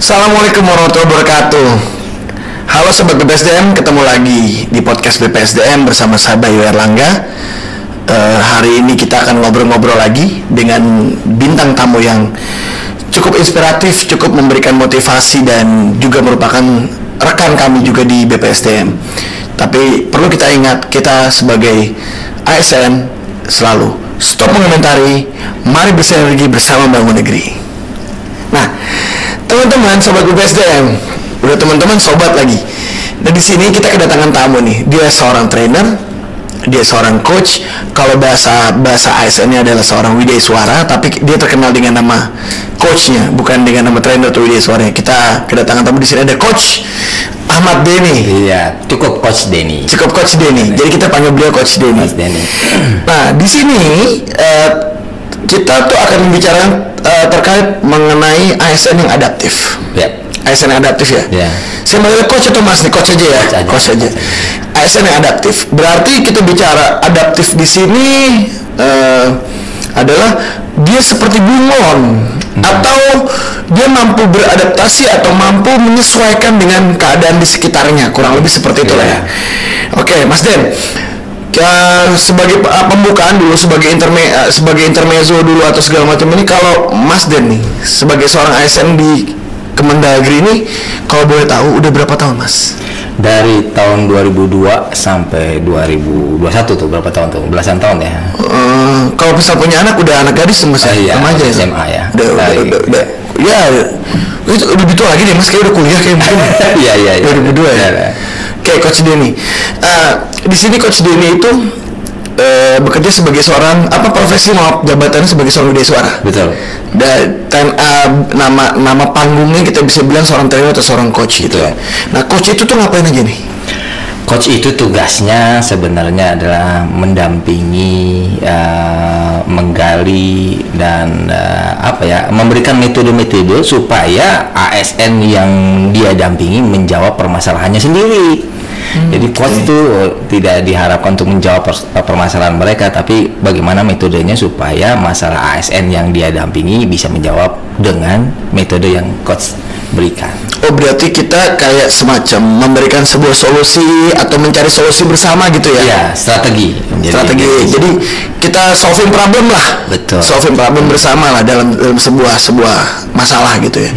Assalamualaikum warahmatullahi wabarakatuh. Halo Sobat BPSDM, ketemu lagi di podcast BPSDM bersama saya Bayu Erlangga. Hari ini kita akan ngobrol-ngobrol lagi dengan bintang tamu yang cukup inspiratif, cukup memberikan motivasi dan juga merupakan rekan kami juga di BPSDM. Tapi perlu kita ingat, kita sebagai ASN selalu stop mengomentari, mari bersinergi bersama bangun negeri. Nah, teman-teman Sobat BPSDM, udah teman-teman sobat lagi. Nah, di sini kita kedatangan tamu nih. Dia seorang trainer, dia seorang coach. Kalau bahasa ASN-nya adalah seorang Widya Suara, tapi dia terkenal dengan nama coachnya, bukan dengan nama trainer atau Widya Suara. Kita kedatangan tamu di sini, ada Coach Ahmad Denny. Iya, cukup Coach Denny. Cukup Coach Denny. Jadi kita panggil beliau Coach Denny. Nah, di sini kita tuh akan bicara terkait mengenai ASN yang adaptif. Ya. ASN yang adaptif ya. Ya. Saya manggil coach atau mas nih, coach aja ya. Coach aja. ASN yang adaptif. Berarti kita bicara adaptif di sini adalah dia seperti bunglon atau dia mampu beradaptasi atau mampu menyesuaikan dengan keadaan di sekitarnya, kurang lebih seperti itulah ya. Oke, Mas Den. Sebagai pembukaan dulu, sebagai intermezzo dulu atau segala macam ini, kalau Mas Den nih sebagai seorang ASN di Kemendagri ini, kalau boleh tahu udah berapa tahun Mas? Dari tahun 2002 sampai 2021 tuh, berapa tahun tuh? Belasan tahun ya. Kalau misal punya anak, udah anak gadis Mas ya? Iya, remaja ya? SMA ya. Udah. Ya, itu lebih tua lagi deh Mas, kayak udah kuliah kayak mungkin. Iya. 2002 ya. Kayak Coach Denny. Di sini Coach Denny itu bekerja sebagai seorang profesi jabatannya sebagai seorang Widya Suara. Betul. Dan nama panggungnya kita bisa bilang seorang trainer atau seorang coach gitu. Nah, coach itu tuh ngapain aja nih? Coach itu tugasnya sebenarnya adalah mendampingi, menggali dan memberikan metode-metode supaya ASN yang dia dampingi menjawab permasalahannya sendiri. Jadi coach itu tidak diharapkan untuk menjawab permasalahan mereka, tapi bagaimana metodenya supaya masalah ASN yang dia dampingi bisa menjawab dengan metode yang coach berikan. Oh, berarti kita kayak semacam memberikan sebuah solusi atau mencari solusi bersama gitu ya? Iya, strategi. Jadi kita solving problem lah. Betul. Solving problem bersama lah dalam sebuah masalah gitu ya.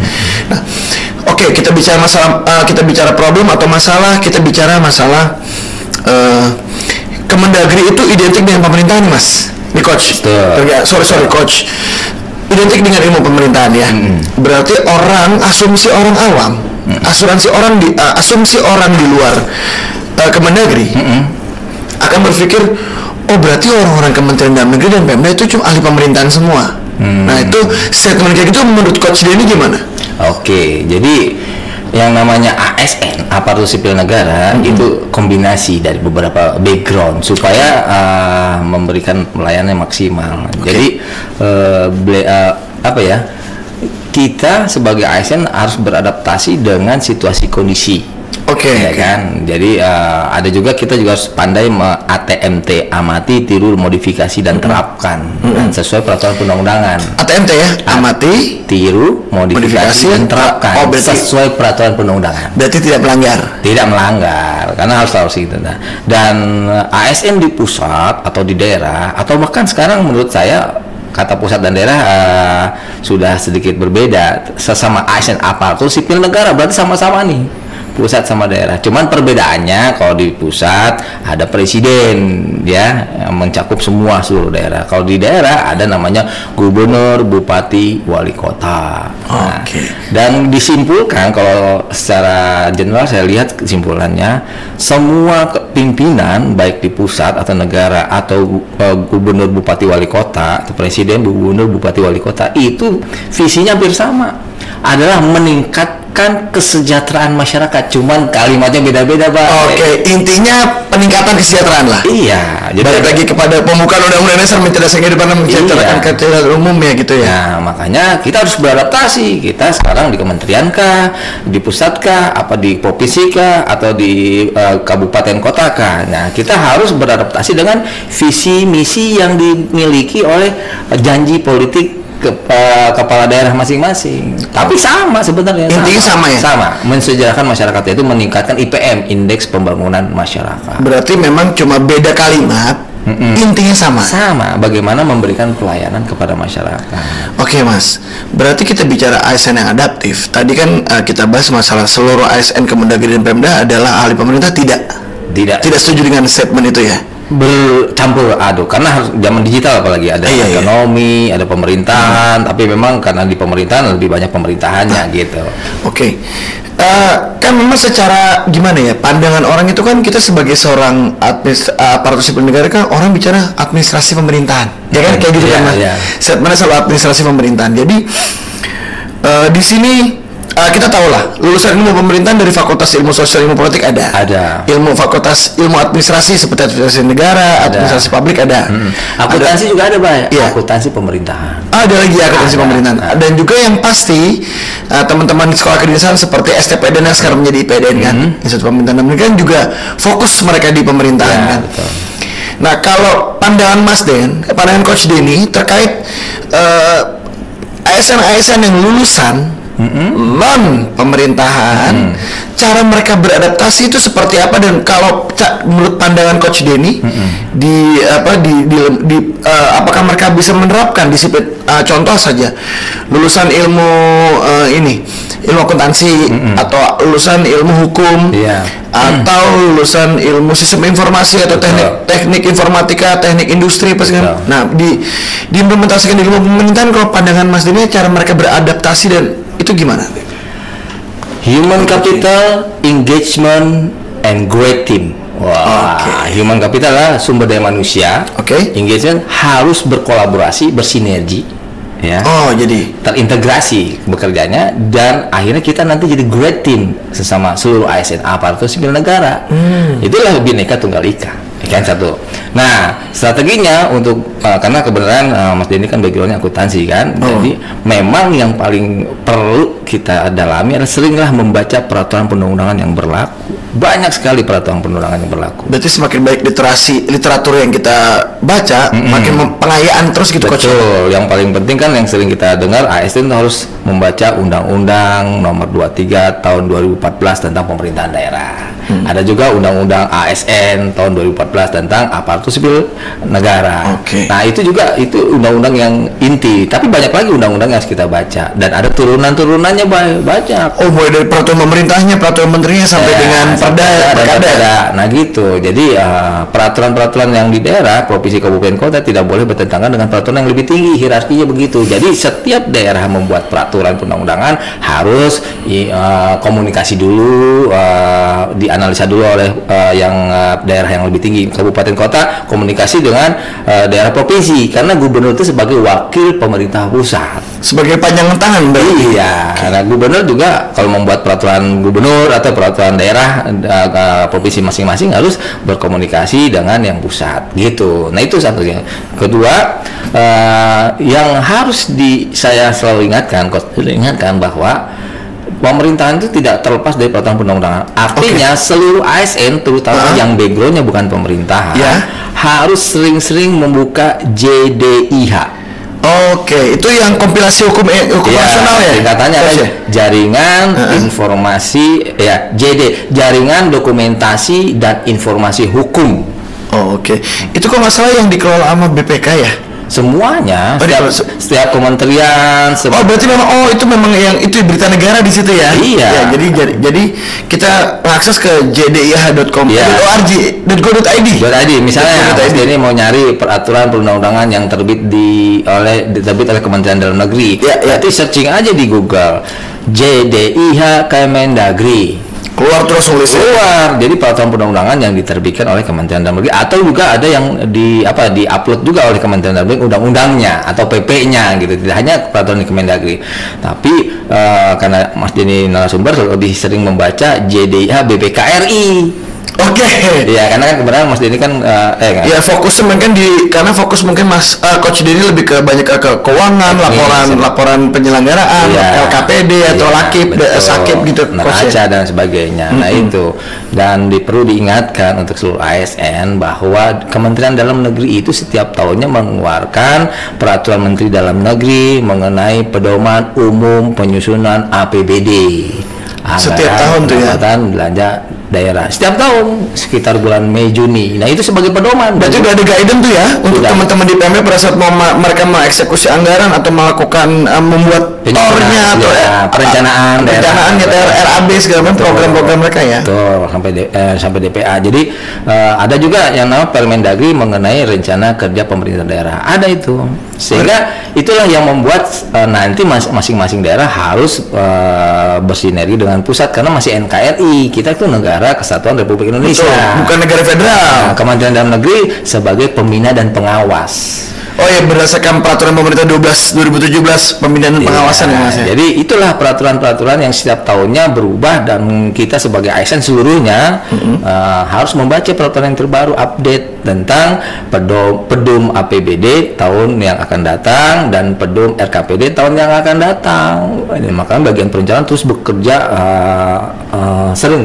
Nah, oke, kita bicara masalah, kita bicara problem atau masalah, kita bicara masalah. Kemendagri itu identik dengan pemerintahan, Mas. Nih Coach. Sorry Coach. Identik dengan ilmu pemerintahan ya. Berarti asumsi orang awam, asumsi orang di luar Kemendagri akan berpikir, oh berarti orang-orang Kementerian Dalam Negeri dan Pemda itu cuma ahli pemerintahan semua. Nah, itu statement kayak gitu menurut Coach Denny gimana? Oke, jadi yang namanya ASN, aparatur sipil negara, itu kombinasi dari beberapa background supaya memberikan pelayanan yang maksimal. Jadi kita sebagai ASN harus beradaptasi dengan situasi kondisi. Ya kan, jadi ada juga kita juga harus pandai ATMT, amati, tiru, modifikasi dan terapkan dan sesuai peraturan perundang-undangan. ATMT ya, amati, tiru, modifikasi dan terapkan sesuai peraturan perundang-undangan. Berarti tidak melanggar. Tidak melanggar, karena harus gitu. Dan ASN di pusat atau di daerah atau bahkan sekarang menurut saya kata pusat dan daerah sudah sedikit berbeda. Sesama ASN aparatur sipil negara berarti sama-sama nih, pusat sama daerah. Cuman perbedaannya kalau di pusat ada presiden ya yang mencakup semua seluruh daerah. Kalau di daerah ada namanya gubernur, bupati, wali kota. Nah, dan disimpulkan kalau secara general saya lihat kesimpulannya semua pimpinan baik di pusat atau negara atau gubernur, bupati, wali kota atau presiden, gubernur, bupati, wali kota itu visinya hampir sama, adalah meningkatkan kesejahteraan masyarakat. Cuman kalimatnya beda-beda, Pak. Intinya peningkatan kesejahteraan lah. Iya. Jadi balik lagi kepada pembukaan undang-undang dasar mencerdaskan kehidupan dan mensejahterakan kesejahteraan umum ya gitu ya. Nah, makanya kita harus beradaptasi. Kita sekarang di kementerian kah, di pusat kah, apa di provinsi kah, atau di kabupaten kota kah. Nah, kita harus beradaptasi dengan visi misi yang dimiliki oleh janji politik kepala daerah masing-masing. Tapi sama sebenarnya. Intinya sama ya? Sama. Mensejahterakan masyarakat itu meningkatkan IPM, Indeks Pembangunan Masyarakat. Berarti memang cuma beda kalimat, intinya sama. Sama. Bagaimana memberikan pelayanan kepada masyarakat. Oke Mas, berarti kita bicara ASN yang adaptif. Tadi kan kita bahas masalah seluruh ASN Kemendagri dan Pemda adalah ahli pemerintah. Tidak setuju dengan statement itu ya? Bercampur aduk karena harus zaman digital, apalagi ada ekonomi, ada pemerintahan, tapi memang karena di pemerintahan lebih banyak pemerintahannya gitu. Oke. Kan memang secara gimana ya, pandangan orang itu kan kita sebagai seorang aparatur sipil negara kan orang bicara administrasi pemerintahan, ya kan kayak gitu kan Mas. Mana selalu administrasi pemerintahan. Jadi di sini kita tahu lah, lulusan ilmu pemerintahan dari Fakultas Ilmu Sosial Ilmu Politik ada. Fakultas Ilmu Administrasi seperti administrasi negara, administrasi publik ada. Akuntansi juga ada, Pak. Ya. Akuntansi pemerintahan. Ada lagi akuntansi pemerintahan. Dan juga yang pasti teman-teman sekolah kedinasan seperti STPDN yang sekarang menjadi IPDN kan, Institut Pemerintahan dan Pendidikan juga fokus mereka di pemerintahan kan. Betul. Nah, kalau pandangan Mas Den, pandangan Coach Denny terkait ASN yang lulusan non pemerintahan, cara mereka beradaptasi itu seperti apa, dan kalau menurut pandangan Coach Denny apakah mereka bisa menerapkan disiplin, contoh saja lulusan ilmu ilmu akuntansi atau lulusan ilmu hukum atau lulusan ilmu sistem informasi atau teknik informatika, teknik industri kan. Nah, diimplementasikan di ilmu pemerintahan, kalau pandangan Mas Denny cara mereka beradaptasi dan itu gimana? Human capital, engagement, and great team. Human capital adalah sumber daya manusia. Engagement harus berkolaborasi, bersinergi, ya. Jadi terintegrasi bekerjanya, dan akhirnya kita nanti jadi great team sesama seluruh ASN aparatur sipil negara. Itulah Bhinneka Tunggal Ika. Kan satu. Nah, strateginya untuk karena kebenaran Mas Denny kan backgroundnya akuntansi kan, jadi memang yang paling perlu kita dalami adalah seringlah membaca peraturan perundang-undangan yang berlaku. Banyak sekali peraturan perundang-undangan yang berlaku. Berarti semakin baik literatur yang kita baca, makin pengayaan terus gitu. Betul. Yang paling penting kan yang sering kita dengar, ASN harus membaca Undang-Undang Nomor 23 Tahun 2014 tentang pemerintahan daerah. Ada juga Undang-Undang ASN tahun 2014 tentang aparatur sipil negara. Nah, itu juga undang-undang yang inti. Tapi banyak lagi undang-undang yang harus kita baca, dan ada turunan-turunannya banyak. Mulai dari peraturan pemerintahnya, peraturan menterinya sampai dengan perda. Nah gitu. Jadi peraturan-peraturan yang di daerah, provinsi, kabupaten, kota tidak boleh bertentangan dengan peraturan yang lebih tinggi, hierarkinya begitu. Jadi setiap daerah membuat peraturan perundang-undangan harus komunikasi dulu, dianalisa dulu oleh daerah yang lebih tinggi, kabupaten, kota, komunikasi dengan daerah provinsi, karena gubernur itu sebagai wakil pemerintah pusat, sebagai panjangan tangan. Iya. Nah, gubernur juga kalau membuat peraturan gubernur atau peraturan daerah provinsi masing-masing harus berkomunikasi dengan yang pusat gitu. Nah, itu satunya. Kedua, yang harus saya selalu ingatkan bahwa pemerintahan itu tidak terlepas dari peraturan perundang-undangan. Artinya seluruh ASN, terutama yang backgroundnya bukan pemerintahan, harus sering-sering membuka JDIH. Itu yang kompilasi hukum nasional ya? Katanya ada jaringan informasi, jaringan dokumentasi dan informasi hukum. Itu kok masalah yang dikelola sama BPK ya? Semuanya, setiap kementerian. Berarti memang itu memang yang itu berita negara di situ ya? Iya. Jadi kita mengakses ke jdih.com, .org.go.id. Misalnya Mas Denny mau nyari peraturan perundang-undangan yang terbit oleh Kementerian Dalam Negeri. Berarti searching aja di Google JDIH Kemendagri. Keluar. Jadi peraturan perundang-undangan yang diterbitkan oleh Kementerian Dalam Negeri, atau juga ada yang di-upload juga oleh Kementerian Dalam Negeri undang-undangnya atau PP-nya gitu. Tidak hanya peraturan di Kemendagri. Tapi karena Mas Denny narasumber lebih sering membaca JDIH BPKRI. Oke. Iya, karena kan kebenaran Mas Denny kan Ya fokusnya mungkin karena fokus mungkin Coach Denny lebih ke banyak ke keuangan, laporan penyelenggaraan, LKPD atau Sakip gitu, neraca dan sebagainya. Nah itu, dan perlu diingatkan untuk seluruh ASN bahwa Kementerian Dalam Negeri itu setiap tahunnya mengeluarkan peraturan Menteri Dalam Negeri mengenai pedoman umum penyusunan APBD. Setiap tahun tuh ya. Belanja daerah setiap tahun sekitar bulan Mei Juni. Nah itu sebagai pedoman. Berarti udah ada guidance tuh ya untuk teman-teman di PME pada saat mereka mengeksekusi anggaran atau melakukan membuat tornya atau perencanaan ya RAB segala macam program-program mereka ya. Betul, sampai DPA. Jadi ada juga yang namanya Permendagri mengenai rencana kerja pemerintah daerah. Ada itu. Sehingga itulah yang membuat nanti masing-masing daerah harus bersinergi dengan pusat karena masih NKRI. Kita itu negara Kesatuan Republik Indonesia. Betul, bukan negara federal. Kementerian Dalam Negeri sebagai pembina dan pengawas. Oh ya, berdasarkan peraturan pemerintah 2017 pembinaan dan pengawasan ya Mas ya. Jadi itulah peraturan-peraturan yang setiap tahunnya berubah dan kita sebagai ASN seluruhnya harus membaca peraturan yang terbaru, update tentang pedum APBD tahun yang akan datang dan pedum RKPD tahun yang akan datang. Makanya bagian perencanaan terus bekerja sering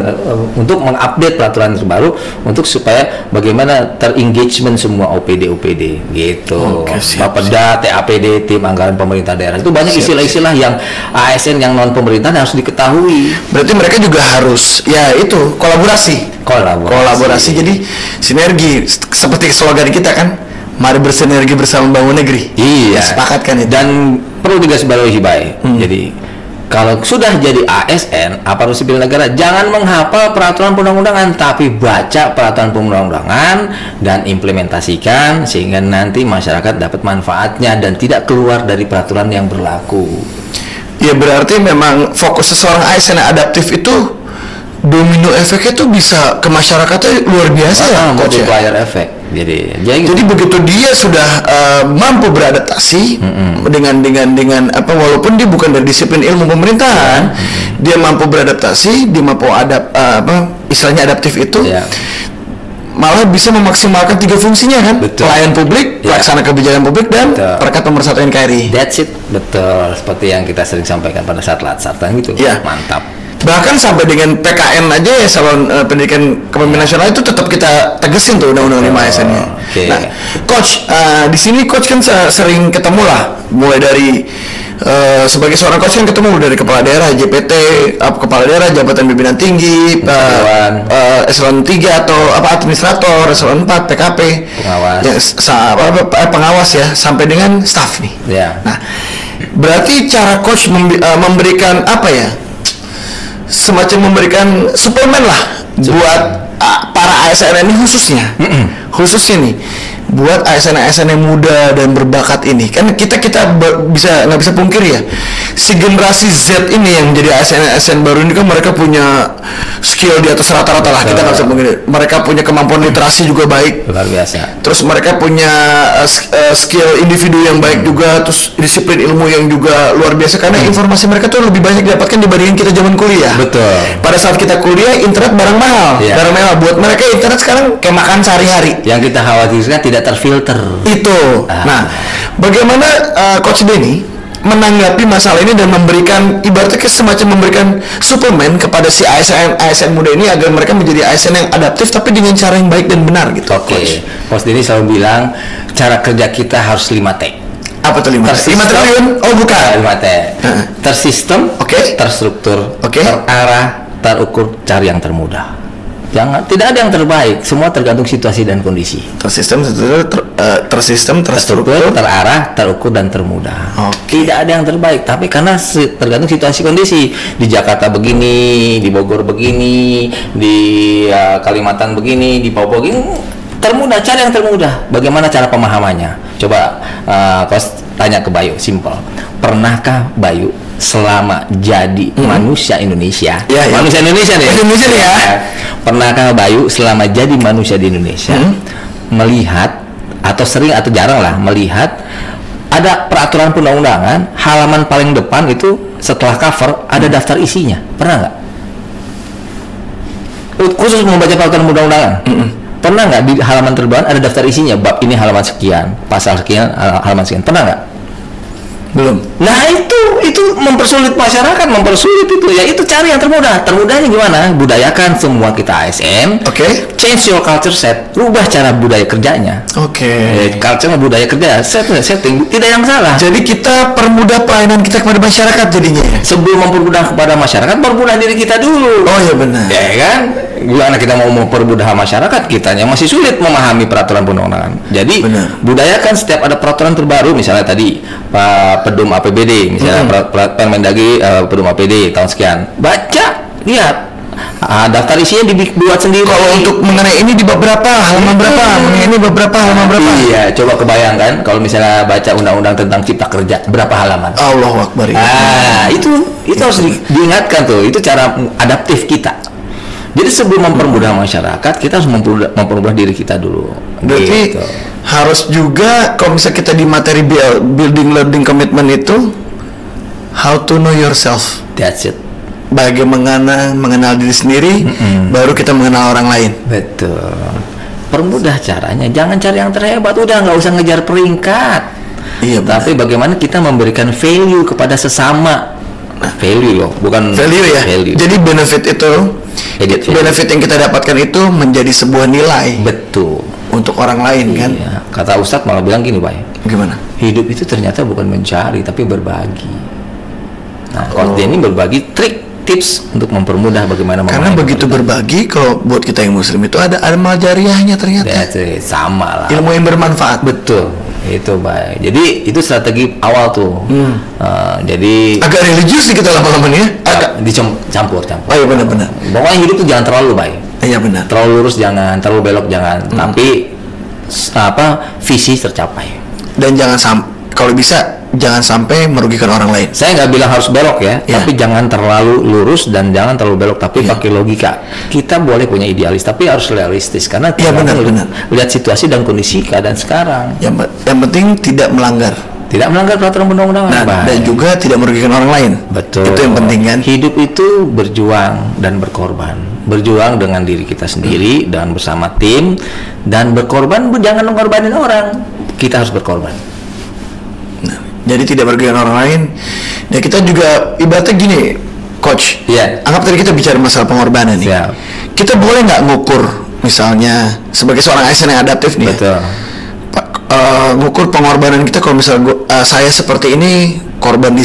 untuk mengupdate peraturan terbaru untuk supaya bagaimana terengagement semua OPD gitu. Bapeda, TAPD, tim anggaran pemerintah daerah itu banyak istilah-istilah yang ASN yang non pemerintahan harus diketahui. Berarti mereka juga harus ya itu kolaborasi jadi sinergi seperti slogan kita kan, mari bersinergi bersama membangun negeri. Iya, sepakatkan itu. Dan perlu digarisbawahi baik. Jadi kalau sudah jadi ASN, aparatur sipil negara, jangan menghafal peraturan perundang-undangan, tapi baca peraturan perundang-undangan dan implementasikan sehingga nanti masyarakat dapat manfaatnya dan tidak keluar dari peraturan yang berlaku. Ya berarti memang fokus seseorang ASN yang adaptif itu domino efeknya tuh bisa ke masyarakatnya luar biasa ya, multiplier effect. Jadi begitu dia sudah mampu beradaptasi dengan walaupun dia bukan dari disiplin ilmu pemerintahan, dia mampu beradaptasi, dia mampu istilahnya adaptif itu, malah bisa memaksimalkan 3 fungsinya kan. Pelayan publik, pelaksana kebijakan publik, dan perangkat pemersatu NKRI. That's it. Betul, seperti yang kita sering sampaikan pada saat latsatan gitu. Mantap. Bahkan sampai dengan PKN aja ya, salon pendidikan kepemimpinan nasional itu tetap kita tegesin tuh Undang-Undang 5 ASN-nya. Nah, Coach, di sini Coach kan sering ketemu lah, mulai dari sebagai seorang coach kan ketemu dari kepala daerah, JPT, kepala daerah, jabatan pimpinan tinggi, eselon 3 atau administrator, eselon 4, PKP, pengawas ya, sampai dengan staff nih. Nah, berarti cara coach memberikan semacam memberikan suplemen lah buat para ASN ini khususnya nih buat ASN yang muda dan berbakat ini. Kan kita nggak bisa pungkiri ya, si generasi Z ini yang menjadi ASN baru ini kan mereka punya skill di atas rata-rata lah. Kita nggak bisa pungkiri, mereka punya kemampuan literasi juga baik, luar biasa. Terus mereka punya skill individu yang baik juga, terus disiplin ilmu yang juga luar biasa karena informasi mereka tuh lebih banyak didapatkan dibandingin kita zaman kuliah. Betul. Pada saat kita kuliah internet barang mahal, barang mewah. Buat mereka internet sekarang kayak makan sehari-hari. Yang kita khawatirkan tidak terfilter. Itu. Nah, bagaimana Coach Denny menanggapi masalah ini dan memberikan ibaratnya semacam memberikan suplemen kepada si ASN muda ini agar mereka menjadi ASN yang adaptif tapi dengan cara yang baik dan benar gitu. Oke. Coach Denny selalu bilang cara kerja kita harus 5T. Apa tuh 5T? 5 triliun? Oh bukan. 5T. Tersistem, terstruktur, terarah, terukur, cari yang termudah. Tidak ada yang terbaik, semua tergantung situasi dan kondisi. Tersistem, terstruktur, terarah, terukur, dan termudah. Tidak ada yang terbaik, tapi karena tergantung situasi kondisi. Di Jakarta begini, di Bogor begini, di Kalimantan begini, di Papua begini, termudah. Cari yang termudah. Bagaimana cara pemahamannya? Coba kau tanya ke Bayu, simple. Pernahkah Bayu selama jadi manusia Indonesia, manusia Indonesia nih, pernahkah Bayu selama jadi manusia di Indonesia melihat atau sering atau jarang lah melihat ada peraturan perundang-undangan halaman paling depan itu setelah cover ada daftar isinya? Pernah nggak? khusus membaca peraturan undang-undangan. Pernah nggak di halaman terbaru ada daftar isinya, bab ini halaman sekian, pasal sekian, halaman sekian, pernah nggak? Belum. Nah itu mempersulit masyarakat, mempersulit itu. Ya itu cari yang termudah. Termudahnya gimana? Budayakan semua kita ASN. Oke. Change your culture set. Rubah cara budaya kerjanya. Oke. Culture budaya kerja. Setting. Tidak yang salah. Jadi kita permudah pelayanan kita kepada masyarakat jadinya ya? Sebelum mempermudah kepada masyarakat, permudah diri kita dulu. Oh iya benar. Ya kan? Gimana kita mau mempermudah masyarakat, kitanya masih sulit memahami peraturan perundang-undangan. Jadi benar. budayakan setiap ada peraturan terbaru, misalnya tadi Pak Pedum APBD, misalnya Permendagri Pedum APBD tahun sekian, baca, lihat. Daftar isinya dibuat sendiri. Kalau untuk mengenai ini di beberapa halaman berapa, mengenai ini beberapa halaman berapa. Iya, coba kebayangkan kalau misalnya baca undang-undang tentang cipta kerja, berapa halaman? Allahu Akbar. Itu harus diingatkan tuh. Itu cara adaptif kita. Jadi sebelum mempermudah masyarakat, kita harus mempermudah diri kita dulu. Berarti gitu. harus juga kalau misalnya kita di materi building learning commitment itu, how to know yourself. That's it. Bagaimana mengenal diri sendiri, baru kita mengenal orang lain. Betul. Permudah caranya. Jangan cari yang terhebat. Udah nggak usah ngejar peringkat. Iya. Tapi bagaimana kita memberikan value kepada sesama. Value loh, bukan value ya. Value. Jadi benefit itu, benefit yang kita dapatkan itu menjadi sebuah nilai. Betul. Untuk orang lain kan. Iya. Kata Ustadz malah bilang gini, Pak. Gimana? Hidup itu ternyata bukan mencari, tapi berbagi. Nah, kalau dia ini berbagi trik, tips untuk mempermudah bagaimana. Karena begitu berbagi, kalau buat kita yang muslim itu ada amal jariahnya ternyata. Sama lah. Ilmu yang bermanfaat. Betul. Itu baik. Jadi itu strategi awal tuh. Jadi agak religius sih kita lama-lama nih ya. Agak dicampur. Oh iya benar-benar. Pokoknya hidup tuh jangan terlalu baik. Iya benar. Terlalu lurus jangan, terlalu belok jangan. Tapi visi tercapai. Dan kalau bisa jangan sampai merugikan orang lain. Saya nggak bilang harus belok ya, tapi jangan terlalu lurus dan jangan terlalu belok, tapi pakai logika. Kita boleh punya idealis, tapi harus realistis karena benar. Lihat situasi dan kondisi keadaan sekarang. Yang penting tidak melanggar peraturan perundang-undangan. Dan juga tidak merugikan orang lain. Betul. Itu yang penting kan. Hidup itu berjuang dan berkorban. Berjuang dengan diri kita sendiri dan bersama tim, dan berkorban jangan mengorbanin orang. Kita harus berkorban. Jadi tidak merugikan orang lain. Dan kita juga ibaratnya gini, Coach. Iya. Anggap tadi kita bicara masalah pengorbanan nih. Siap. Kita boleh nggak ngukur, misalnya sebagai seorang ASN yang adaptif nih. Betul. Ngukur pengorbanan kita kalau misalnya saya seperti ini, korban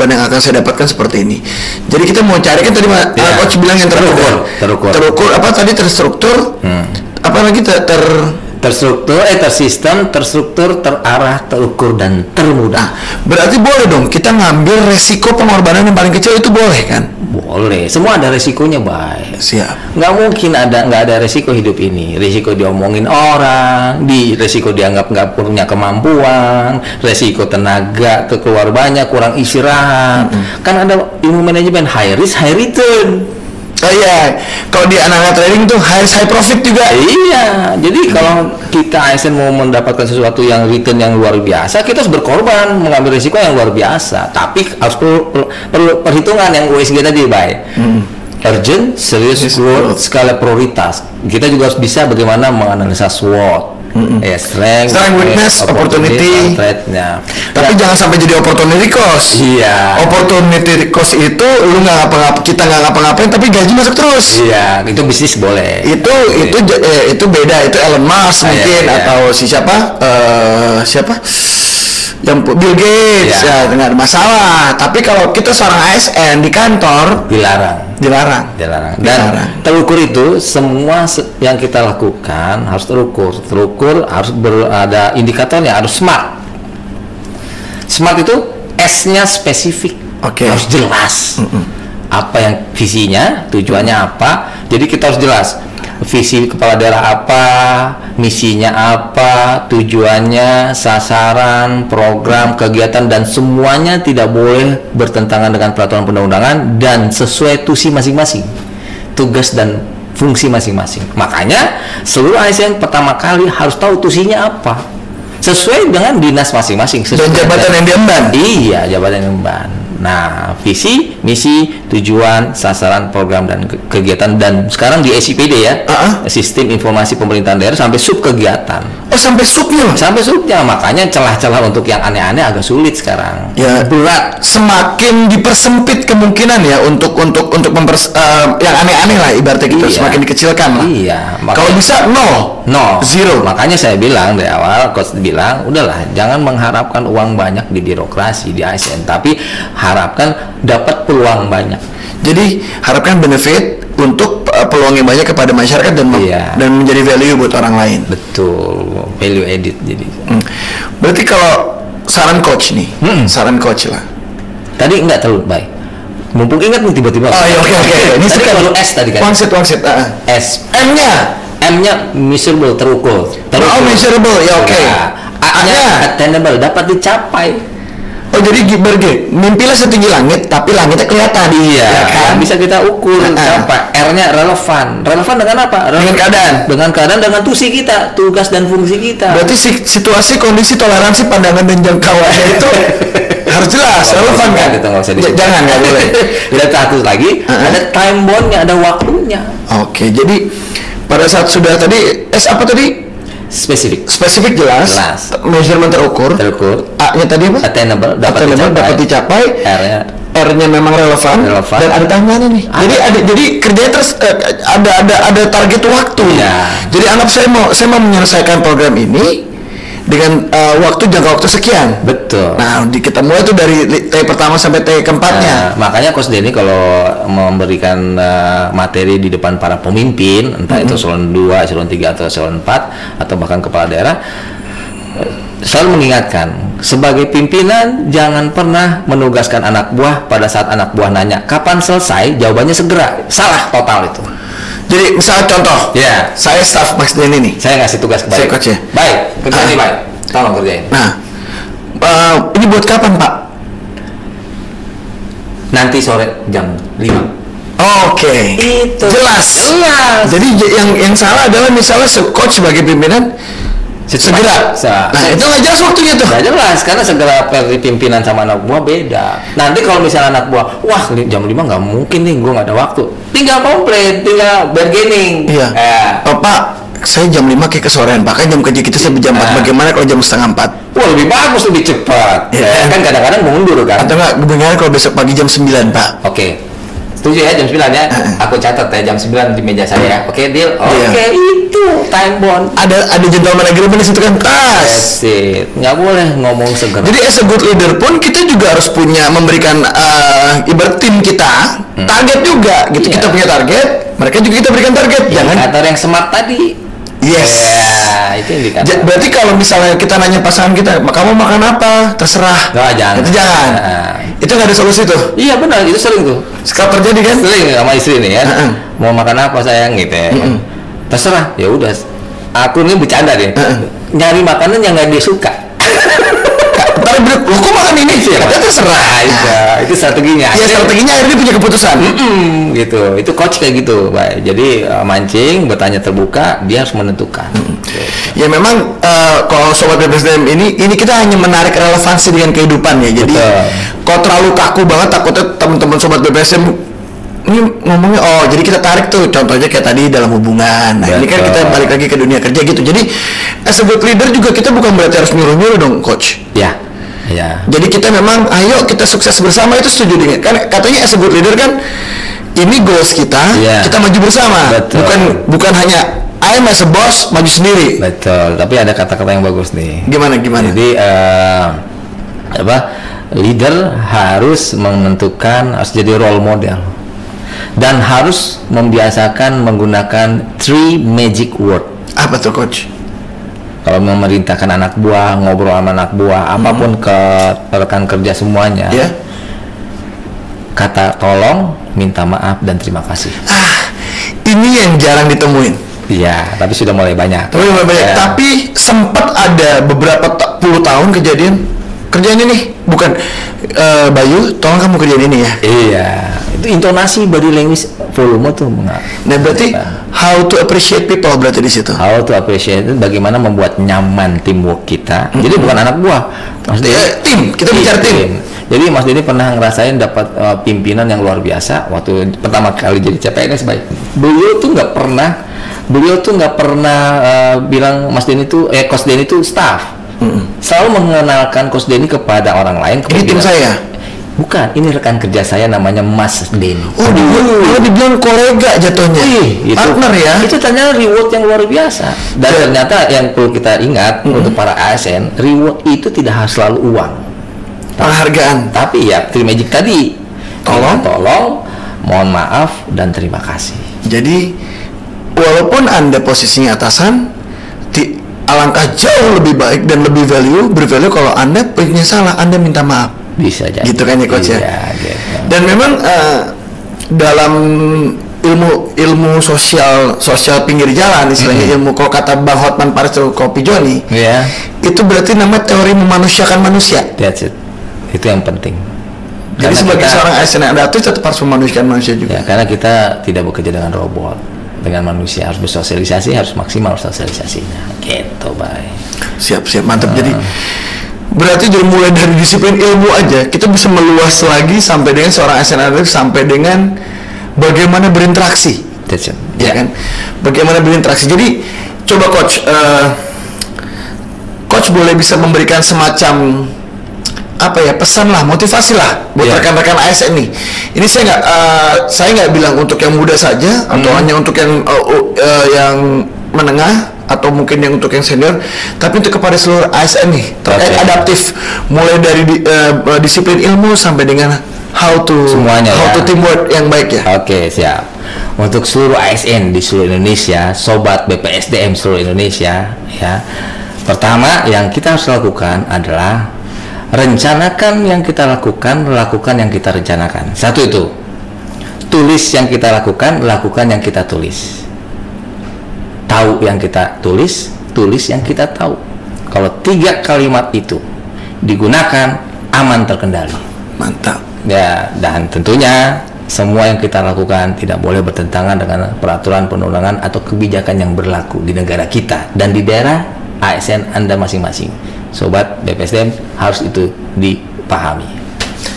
yang akan saya dapatkan seperti ini. Jadi kita mau cari kan tadi Coach bilang yang terukur apa tadi terstruktur, apa lagi terstruktur, tersistem, terstruktur, terarah, terukur, dan termudah. Berarti boleh dong kita ngambil resiko pengorbanan yang paling kecil itu boleh kan? Boleh, semua ada resikonya, baik. Siap. Nggak mungkin nggak ada resiko hidup ini. Resiko diomongin orang, resiko dianggap nggak punya kemampuan, resiko tenaga keluar banyak, kurang istirahat. Kan ada ilmu manajemen high risk, high return. Oh iya, kalau di anak-anak trading tuh high profit juga. Iya, jadi kalau kita ASN mau mendapatkan sesuatu yang return yang luar biasa, kita harus berkorban, mengambil risiko yang luar biasa. Tapi harus perlu perhitungan yang USG tadi, baik. Urgent, serious, growth, skala prioritas. Kita juga harus bisa bagaimana menganalisa SWOT. Strength, weakness, opportunity. Tapi jangan sampai jadi opportunity cost. Iya. Opportunity cost itu lu kita nggak ngapa-ngapain tapi gaji masuk terus. Iya, itu bisnis boleh. Itu beda. Itu Elon Musk mungkin atau siapa yang Bill Gates ya nggak ada masalah. Tapi kalau kita seorang ASN di kantor dilarang. Dan terukur itu semua yang kita lakukan harus terukur harus ada indikatornya, harus smart. Smart itu S-nya spesifik, harus jelas. Apa yang visinya, tujuannya apa. Jadi kita harus jelas visi kepala daerah apa, misinya apa, tujuannya, sasaran, program, kegiatan, dan semuanya tidak boleh bertentangan dengan peraturan perundang-undangan dan sesuai tusi masing-masing, tugas dan fungsi masing-masing. Makanya seluruh ASN pertama kali harus tahu tusinya apa, sesuai dengan dinas masing-masing, dan jabatan yang diemban. Iya, jabatan yang diemban. Nah, visi, misi, tujuan, sasaran, program dan kegiatan, dan sekarang di SIPD ya, Sistem Informasi Pemerintahan Daerah, sampai sub kegiatan. Oh, sampai subnya? Sampai subnya, makanya celah-celah untuk yang aneh-aneh agak sulit sekarang. Ya, berat. Semakin dipersempit kemungkinan ya untuk yang aneh-aneh lah ibaratnya gitu, semakin dikecilkan lah. Iya. Kalau bisa nol, zero. Makanya saya bilang dari awal, coach bilang, udahlah, jangan mengharapkan uang banyak di birokrasi, di ASN, tapi harapkan dapat peluang banyak. Jadi harapkan benefit untuk peluang yang banyak kepada masyarakat dan menjadi value buat orang lain. Betul, value added jadi. Berarti kalau saran coach nih, saran coach lah. Tadi nggak terlalu baik. Mumpung ingat nih tiba-tiba. Oh iya, oke. Ini selalu S tadi kan. Wangsit. S. M-nya measurable, terukur. Oh, measurable, ya oke. A-nya attainable, dapat dicapai. Oh, jadi mimpilah setinggi langit, tapi langitnya kelihatan. Iya, ya kan? Bisa kita ukur. Apa? R-nya relevan. Relevan dengan apa? Dengan keadaan. Dengan keadaan, dengan tusi kita, tugas dan fungsi kita. Berarti situasi, kondisi, toleransi, pandangan dan jangkauannya itu harus jelas, relevan kan? Jangan, nggak boleh. Tidak satu lagi, ada time bondnya, ada waktunya. Oke, jadi pada saat sudah tadi apa tadi? Spesifik jelas. Measurement terukur. A-nya tadi apa? Attainable, dapat dicapai. R-nya memang relevan. Dan ada timeline nih. Jadi kerjanya terus ada target waktu. Jadi anggap saya mau menyelesaikan program ini dengan jangka waktu sekian. Betul. Nah, kita mulai tuh dari T pertama sampai T keempatnya. Makanya Coach Denny kalau memberikan materi di depan para pemimpin, entah itu eselon 2, eselon 3 atau eselon 4 atau bahkan kepala daerah, selalu mengingatkan, sebagai pimpinan jangan pernah menugaskan anak buah pada saat anak buah nanya kapan selesai, jawabannya segera. Salah total itu. Jadi misalnya contoh, saya staff Mas Denny nih. Saya ngasih tugas ke saya coach ya. Baik, kerjain baik. Tolong kerjain. Nah, ini buat kapan Pak? Nanti sore jam 5. Oke. Itu. Jelas. Jadi yang salah adalah misalnya coach sebagai pimpinan segera. Nah, itu nggak jelas waktunya tuh. Nggak jelas, karena segera dari pimpinan sama anak buah beda. Nanti kalau misalnya anak buah, wah jam 5 nggak mungkin nih, gue nggak ada waktu. Tinggal komplain, tinggal bargaining. Iya. Pak, saya jam 5 kayak kesorean. Pak, kan jam kerja kita sampai jam 4. Bagaimana kalau jam setengah 4? Wah, lebih bagus, lebih cepat. Kan kadang-kadang mundur kan. Atau nggak, bagaimana kalau besok pagi jam 9, Pak? Oke. Setuju ya jam 9 ya? Aku catat ya jam 9 di meja saya. Oke, deal. Oke, itu time bond. Ada gentleman agreement di situ kan? Nggak boleh ngomong segera. Jadi as a good leader pun kita juga harus punya memberikan ibarat tim kita target juga gitu. Kita punya target, mereka juga kita berikan target. Jangan indikator yang smart tadi. Yes. Itu indikator. Berarti kalau misalnya kita nanya pasangan kita, kamu makan apa? Terserah. Jangan. Itu jangan. Itu nggak ada solusi tuh. Iya benar, itu sering tuh. Sekarang terjadi kan? Sering sama istri nih ya. Mau makan apa sayang gitu ya. Terserah. Ya udah. Aku ini bercanda deh. Nyari makanan yang nggak dia suka. Ntar bilang, lo kok makan ini sih? Katanya terserah. Itu strateginya. Iya, strateginya akhirnya punya keputusan. Gitu. Itu coach kayak gitu, Pak. Jadi mancing, bertanya terbuka, dia harus menentukan. Ya memang kalau sobat BPSDM ini kita hanya menarik relevansi dengan kehidupan ya. Jadi kalau terlalu kaku banget, takutnya teman-teman sobat BPSDM ini ngomongnya jadi kita tarik tuh contohnya kayak tadi dalam hubungan. Nah, ini kan kita balik lagi ke dunia kerja gitu. Jadi as a good leader juga kita bukan berarti harus nyuruh-nyuruh dong, coach. Ya. Jadi kita memang ayo kita sukses bersama, itu setuju dengan kan katanya as a good leader kan ini goals kita, kita maju bersama. Bukan hanya I am as a boss maju sendiri. Betul, tapi ada kata-kata yang bagus nih. Gimana? Jadi leader harus menentukan, harus jadi role model dan harus membiasakan menggunakan 3 magic word. Apa tuh, coach? Kalau memerintahkan anak buah, ngobrol sama anak buah, apapun ke rekan kerja semuanya, kata tolong, minta maaf, dan terima kasih. Ini yang jarang ditemuin. Iya, tapi sudah mulai banyak. Tapi sempat ada beberapa puluh tahun kejadian kerjaan ini bukan Bayu, tolong kamu kerjain ini ya. Iya, itu Itu intonasi, body language, volume tuh Nah, berarti how to appreciate people berarti di situ. How to appreciate itu bagaimana membuat nyaman teamwork kita. Jadi bukan anak buah. Maksudnya tim, kita bicara tim. Jadi Mas Denny pernah ngerasain dapat pimpinan yang luar biasa waktu pertama kali jadi CPNS. Beliau tuh nggak pernah bilang Mas Denny tuh Coach Denny tuh staff. Selalu mengenalkan Coach Denny kepada orang lain. Ini tim saya. Bukan, ini rekan kerja saya namanya Mas Denny. Oh, dibilang kolega jatuhnya. Partner ya. Itu ternyata reward yang luar biasa. Dan ternyata yang perlu kita ingat untuk para ASN, reward itu tidak harus selalu uang. Penghargaan. Tapi ya, Trimagic tadi. Tolong, mohon maaf dan terima kasih. Jadi walaupun Anda posisinya atasan, alangkah jauh lebih baik dan lebih bervalue kalau Anda punya salah, Anda minta maaf. Bisa jadi. Gitu kan ya Coach ya. Gitu. Dan memang dalam ilmu sosial pinggir jalan istilahnya, ilmu kalau kata Bang Hotman Paris Kopi Joni, itu berarti namanya teori memanusiakan manusia. That's it. Itu yang penting. Jadi karena sebagai seorang ASN yang adaptif tetap harus memanusiakan manusia juga. Ya, karena kita tidak bekerja dengan robot, dengan manusia, harus bersosialisasi, harus maksimal sosialisasinya. Gitu, baik. Siap, mantap. Jadi berarti dari mulai dari disiplin ilmu aja kita bisa meluas lagi sampai dengan seorang ASN adaptif, sampai dengan bagaimana berinteraksi. That's it. Ya kan? Bagaimana berinteraksi. Jadi coba Coach boleh bisa memberikan semacam pesan lah, motivasi lah buat rekan-rekan ASN nih. Ini saya nggak bilang untuk yang muda saja atau hanya untuk yang menengah atau mungkin yang untuk yang senior, tapi untuk kepada seluruh ASN nih terkait adaptif, mulai dari disiplin ilmu sampai dengan how to teamwork yang baik ya. Oke, siap. Untuk seluruh ASN di seluruh Indonesia, sobat BPSDM seluruh Indonesia, ya. Pertama yang kita harus lakukan adalah rencanakan yang kita lakukan yang kita rencanakan. Satu itu. Tulis yang kita lakukan yang kita tulis. Tahu yang kita tulis yang kita tahu. Kalau 3 kalimat itu digunakan, aman terkendali. Mantap. Ya, dan tentunya semua yang kita lakukan tidak boleh bertentangan dengan peraturan perundangan atau kebijakan yang berlaku di negara kita dan di daerah ASN Anda masing-masing. Sobat BPSDM harus itu dipahami.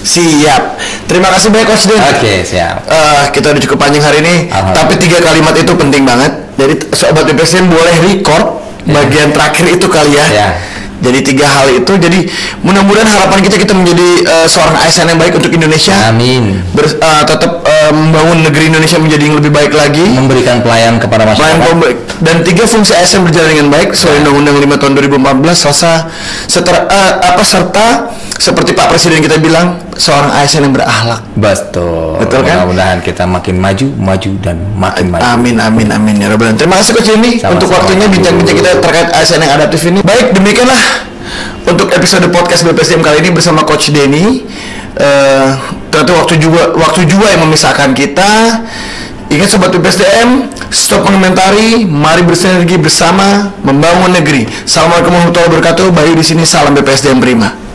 Siap. Terima kasih banyak Coach Den. Oke, siap. Kita udah cukup panjang hari ini, tapi 3 kalimat itu penting banget. Jadi sobat BPSDM boleh record bagian terakhir itu kali ya. Jadi 3 hal itu. Jadi mudah-mudahan harapan kita menjadi seorang ASN yang baik untuk Indonesia. Amin. Tetap membangun negeri Indonesia menjadi yang lebih baik lagi. Memberikan pelayanan kepada masyarakat. Dan 3 fungsi ASN berjalan dengan baik sesuai Undang-Undang 5 tahun 2014. Serta seperti Pak Presiden kita bilang, seorang ASN yang berakhlak. Betul kan? Mudah-mudahan kita makin maju dan makin maju. Amin ya Rabbal Alamin. Terima kasih Coach Denny untuk waktunya bincang-bincang kita terkait ASN yang adaptif ini. Baik, demikianlah untuk episode podcast BPSDM kali ini bersama Coach Denny. Ternyata waktu juga yang memisahkan kita. Ingat sobat BPSDM, stop mengomentari, mari bersinergi bersama membangun negeri. Assalamualaikum warahmatullahi wabarakatuh. Bayu di sini, salam BPSDM Prima.